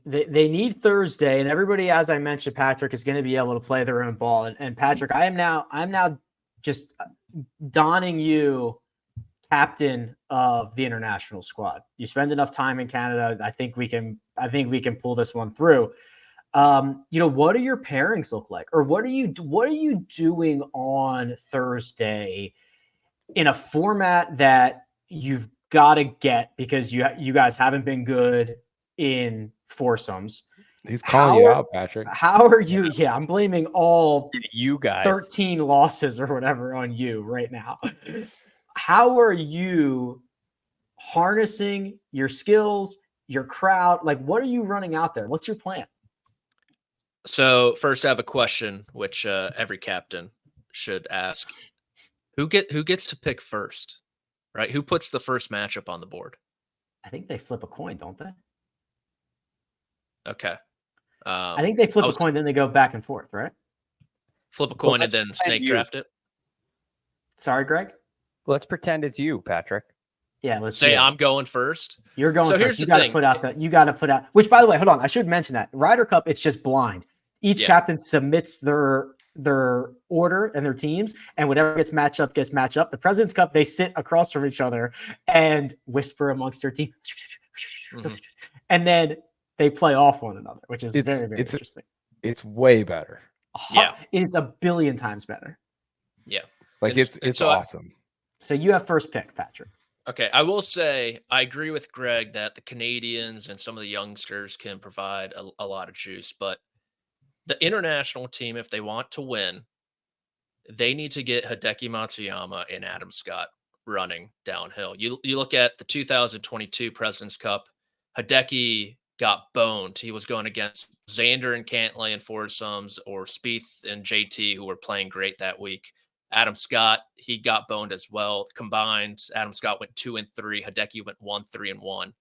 they need Thursday, and everybody, as I mentioned, Patrick, is going to be able to play their own ball. And Patrick, I'm now just donning you captain of the international squad. You spend enough time in Canada. I think we can pull this one through. What do your pairings look like, or what are you doing on Thursday in a format that you've got to get, because you guys haven't been good in foursomes? He's calling you out, Patrick. How are you? Yeah, I'm blaming all you guys 13 losses or whatever on you right now. How are you harnessing your skills, your crowd? Like, what are you running out there? What's your plan? So first, I have a question, which every captain should ask: Who gets to pick first? Right? Who puts the first matchup on the board? I think they flip a coin, don't they? Okay. I think they flip a coin, then they go back and forth, right? Flip a coin and then snake draft it. Sorry, Greg? Let's pretend it's you, Patrick. Yeah, let's say I'm going first. You're going first. You got to put out, which, by the way, hold on. I should mention that Ryder Cup, it's just blind. Each captain submits their order and their teams, and whatever gets matched up gets matched up. The President's Cup, they sit across from each other and whisper amongst their team. Mm-hmm. And then they play off one another, which is very, very interesting. It's way better. Yeah. It is a billion times better. Yeah. Like it's awesome. So you have first pick, Patrick. Okay. I will say, I agree with Greg that the Canadians and some of the youngsters can provide a lot of juice, but the international team, if they want to win, they need to get Hideki Matsuyama and Adam Scott running downhill. You look at the 2022 President's Cup, Hideki got boned. He was going against Xander and Cantlay in foursomes, or Spieth and JT, who were playing great that week. Adam Scott, he got boned as well. Combined, Adam Scott went 2-3. Hideki went 1-3-1.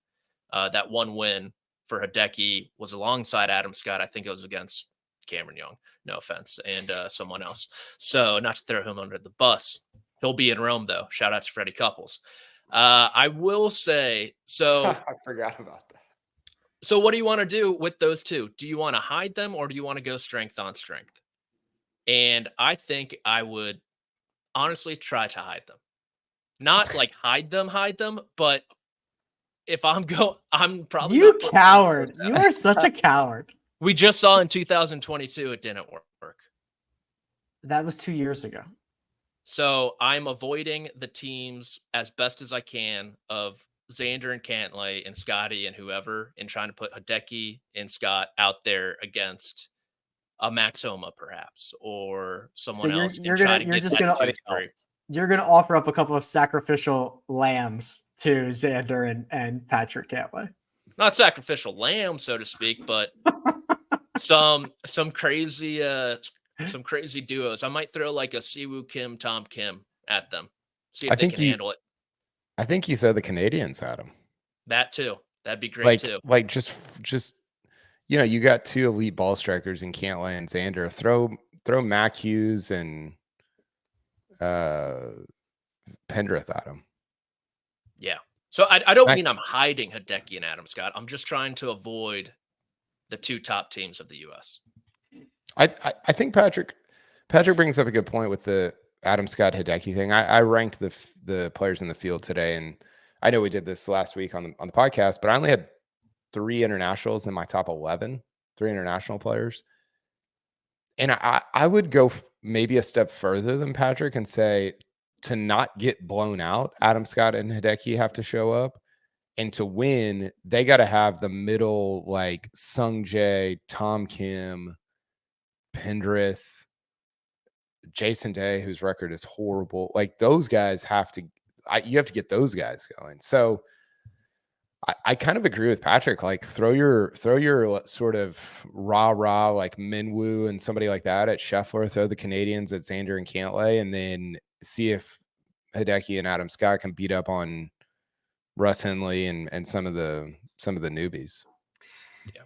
That one win for Hideki was alongside Adam Scott. I think it was against Cameron Young, no offense, and someone else. So not to throw him under the bus. He'll be in Rome, though. Shout out to Freddie Couples. I will say, so I forgot about that. So what do you want to do with those two? Do you want to hide them, or do you want to go strength on strength? And I think I would honestly try to hide them. Not like hide them, but if I'm probably you coward. You are such a coward. We just saw in 2022 it didn't work. That was 2 years ago. So I'm avoiding the teams as best as I can of Xander and Cantlay and Scotty and whoever, and trying to put Hideki and Scott out there against a Max Homa perhaps, or someone else. You're going to offer up a couple of sacrificial lambs to Xander and Patrick Cantlay. Not sacrificial lamb, so to speak, but some crazy duos. I might throw like a Siwoo Kim, Tom Kim at them. See if they can handle it. I think you throw the Canadians at them. That too. That'd be great too. Like just you got two elite ball strikers in Cantlay and Xander. Throw Mac Hughes and Pendrith at them. Yeah. So I don't mean I'm hiding Hideki and Adam Scott. I'm just trying to avoid the two top teams of the U.S. I think Patrick brings up a good point with the Adam Scott Hideki thing. I ranked the players in the field today, and I know we did this last week on the podcast, but I only had 3 internationals in my top 11, 3 international players. And I would go maybe a step further than Patrick and say, to not get blown out, Adam Scott and Hideki have to show up. And to win, they got to have the middle, like Sung Jae, Tom Kim, Pendrith, Jason Day, whose record is horrible. Like those guys you have to get those guys going. So I kind of agree with Patrick. Like throw your sort of rah like Minwoo and somebody like that at Scheffler. Throw the Canadians at Xander and Cantlay, and then see if Hideki and Adam Scott can beat up on Russ Henley and some of the newbies. Yeah.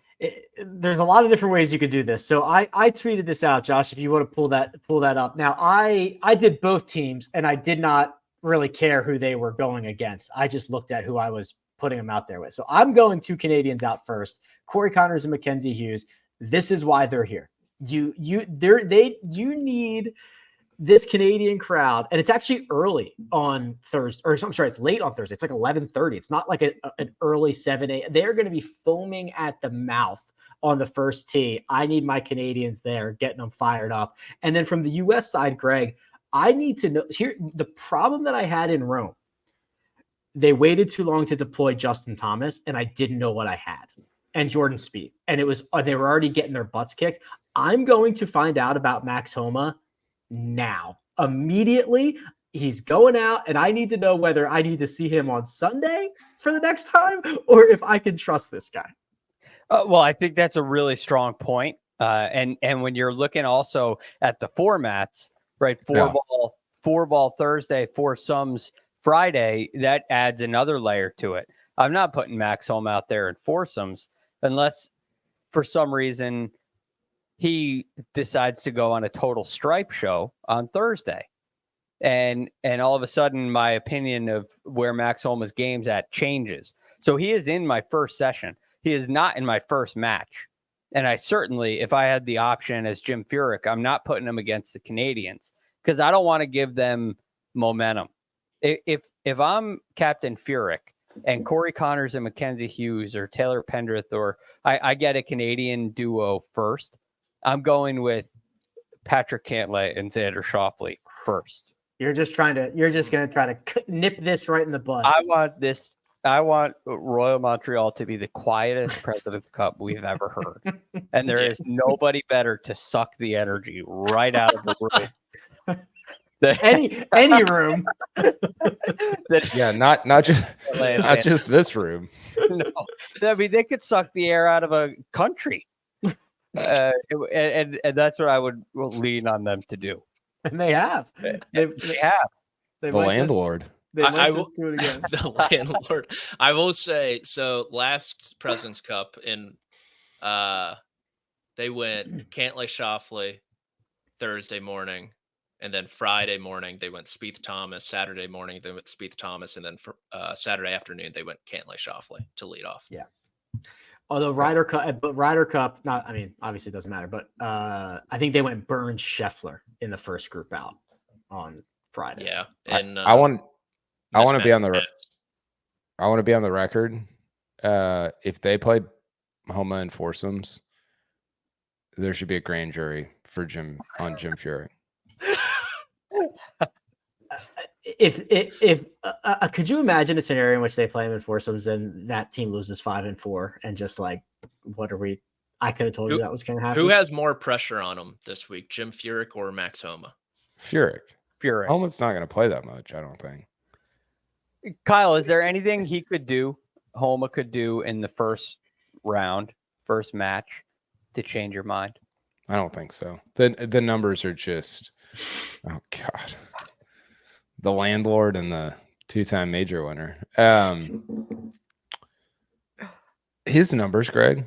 There's a lot of different ways you could do this. So I tweeted this out, Josh, if you want to pull that up. Now I did both teams, and I did not really care who they were going against. I just looked at who I was putting them out there with. So I'm going 2 Canadians out first, Corey Connors and Mackenzie Hughes. This is why they're here. You need this Canadian crowd, and it's actually early on Thursday, or I'm sorry, it's late on Thursday. It's like 11:30. It's not like an early 7 a.m. They're going to be foaming at the mouth on the first tee. I need my Canadians there, getting them fired up. And then from the U.S. side, Greg, I need to know here the problem that I had in Rome. They waited too long to deploy Justin Thomas, and I didn't know what I had. And Jordan Spieth, and they were already getting their butts kicked. I'm going to find out about Max Homa now, immediately. He's going out, and I need to know whether I need to see him on Sunday for the next time, or if I can trust this guy. Well, I think that's a really strong point. And when you're looking also at the formats, right? Four ball Thursday, foursomes Friday, that adds another layer to it. I'm not putting Max Homa out there in foursomes unless for some reason he decides to go on a total stripe show on Thursday. And all of a sudden my opinion of where Max Homa's game's at changes. So he is in my first session. He is not in my first match. And I certainly, if I had the option as Jim Furyk, I'm not putting him against the Canadians because I don't want to give them momentum. If I'm Captain Furyk and Corey Connors and Mackenzie Hughes or Taylor Pendrith, or I get a Canadian duo first, I'm going with Patrick Cantlay and Xander Schauffele first. You're just going to try to nip this right in the bud. I want Royal Montreal to be the quietest President's Cup we've ever heard. And there is nobody better to suck the energy right out of the room. any room. Yeah, not just this room. No, I mean they could suck the air out of a country, and that's what I would lean on them to do. And they have. They have. The landlord. They might just do it again. The landlord. I will say so. Last President's Cup in, they went Cantlay Schauffele Thursday morning. And then Friday morning, they went Spieth Thomas. Saturday morning, they went Spieth Thomas. And then for Saturday afternoon, they went Cantlay Schauffele to lead off. Yeah. Although Ryder Cup, not, I mean, obviously it doesn't matter, but I think they went Burns Scheffler in the first group out on Friday. Yeah. And I want to be on the record. If they played Homa and foursomes, there should be a grand jury for Jim Furyk. If could you imagine a scenario in which they play him in foursomes and that team loses 5-4 and just like, what are we? I could have told you that was going to happen. Who has more pressure on him this week, Jim Furyk or Max Homa? Furyk. Furyk. Homa's not going to play that much, I don't think. Kyle, is there anything Homa could do in the first match to change your mind? I don't think so. The numbers are just, oh God, the landlord and the two-time major winner. His numbers, Greg,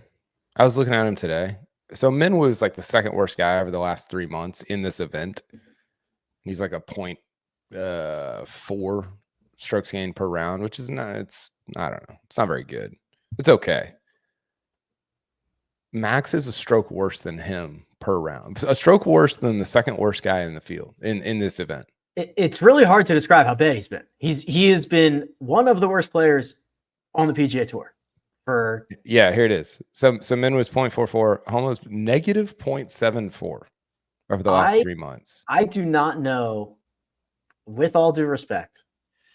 I was looking at him today. So Min was like the second worst guy over the last 3 months in this event. He's like a 0.4 strokes gained per round, which is not, I don't know. It's not very good. It's okay. Max is a stroke worse than him per round. A stroke worse than the second worst guy in the field in this event. It's really hard to describe how bad he's been. He has been one of the worst players on the PGA Tour. Yeah, here it is. So Min was 0.44. Homa's negative 0.74 over the last 3 months. I do not know, with all due respect,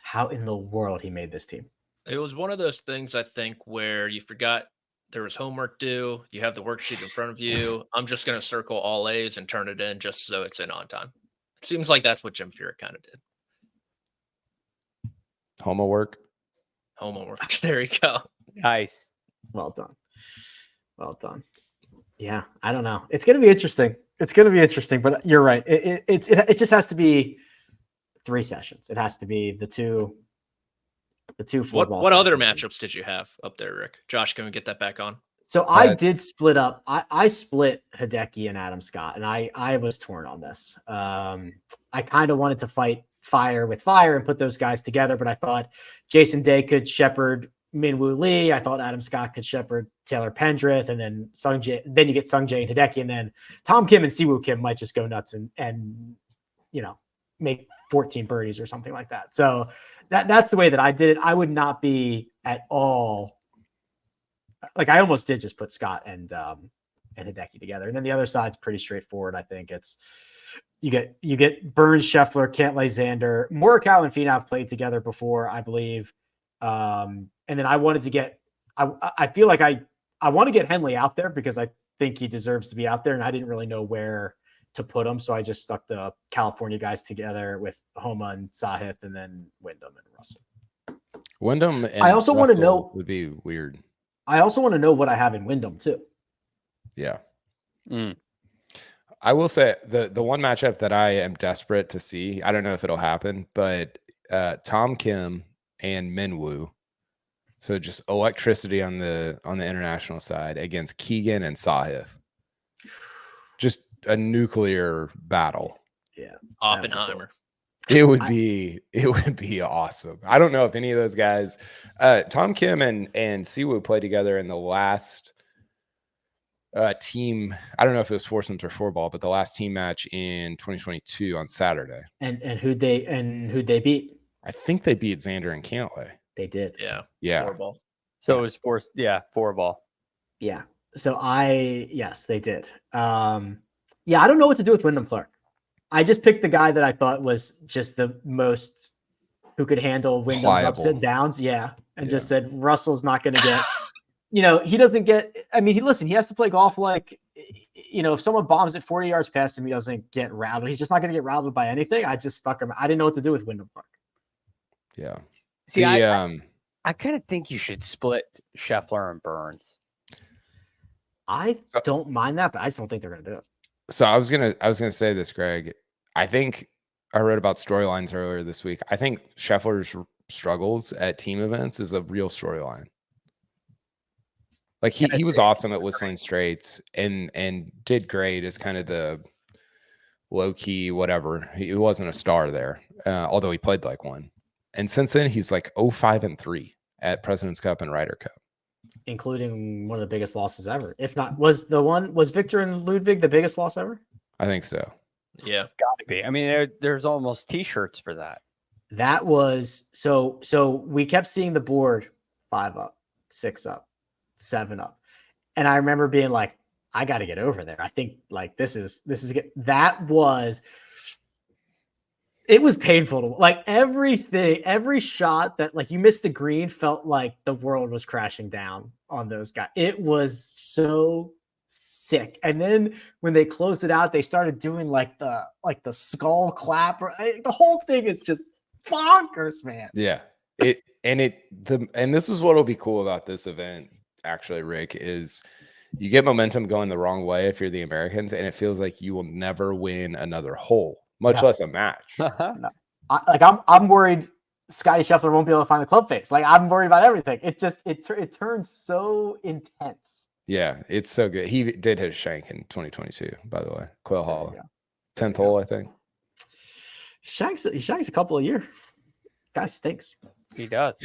how in the world he made this team. It was one of those things, I think, where you forgot there was homework due. You have the worksheet in front of you. I'm just going to circle all A's and turn it in just so it's in on time. It seems like that's what Jim Furyk kind of did. Homework. There you go. Nice. Well done. Yeah, I don't know. It's going to be interesting. But you're right. It just has to be 3 sessions. It has to be the two football. What other matchups did you have up there, Rick? Josh, can we get that back on? So I did split up. I split Hideki and Adam Scott, and I was torn on this. I kind of wanted to fight fire with fire and put those guys together, but I thought Jason Day could shepherd Minwoo Lee. I thought Adam Scott could shepherd Taylor Pendrith, and then then you get Sungjae and Hideki, and then Tom Kim and Siwoo Kim might just go nuts and make 14 birdies or something like that. So that's the way that I did it. I would not be at all like, I almost did just put Scott and Hideki together, and then the other side's pretty straightforward. I think it's you get Burns, Scheffler, Cantlay, Xander, Morikawa, and Finau have played together before, I believe. And then I wanted to get, I feel like I want to get Henley out there because I think he deserves to be out there, and I didn't really know where to put him. So I just stuck the California guys together with Homa and Sahith, and then Wyndham and Russell. Wyndham and I also want to know, would be weird. I also want to know what I have in Wyndham too. Yeah. I will say the one matchup that I am desperate to see, I don't know if it'll happen, but Tom Kim and Minwoo. So just electricity on the international side against Keegan and Sahith. Just a nuclear battle. Yeah. Oppenheimer. It would be awesome. I don't know if any of those guys, Tom Kim and Siwoo played together in the last team. I don't know if it was foursomes or four ball, but the last team match in 2022 on Saturday. And who'd they beat? I think they beat Xander and Cantlay. They did. Yeah. Four ball. So it was four ball. Yeah. So yes, they did. Yeah, I don't know what to do with Wyndham Clark. I just picked the guy that I thought was just the most who could handle Wyndham's ups and downs. Yeah. And just said, Russell's not going to get, he doesn't get, he has to play golf like, if someone bombs it 40 yards past him, he doesn't get rattled. He's just not going to get rattled by anything. I just stuck him. I didn't know what to do with Wyndham Clark. Yeah. See, I kind of think you should split Scheffler and Burns. I don't mind that, but I just don't think they're going to do it. So I was gonna say this, Greg. I think I wrote about storylines earlier this week. I think Scheffler's struggles at team events is a real storyline. Like he was awesome at whistling straights and did great as kind of the low key whatever. He wasn't a star there, although he played like one. And since then he's like 0-5-3 at President's Cup and Ryder Cup, including one of the biggest losses ever. If not, was Victor and Ludwig the biggest loss ever? I think so. Yeah, gotta be. I mean, there's almost T-shirts for that. That was so we kept seeing the board 5 up, 6 up, 7 up, and I remember being like, I got to get over there. I think like this is good. It was painful to like every shot that like you missed the green felt like the world was crashing down on those guys. It was so sick. And then when they closed it out, they started doing like the skull clap. The whole thing is just bonkers, man. Yeah. And this is what will be cool about this event, actually, Rick, is you get momentum going the wrong way if you're the Americans, and it feels like you will never win another hole. Much less a match. No. I'm worried Scotty Scheffler won't be able to find the club face. Like I'm worried about everything. It turns so intense. Yeah, it's so good. He did hit a shank in 2022, by the way. Quail Hollow, 10th hole, I think. He shanks a couple a year. Guy stinks. He does.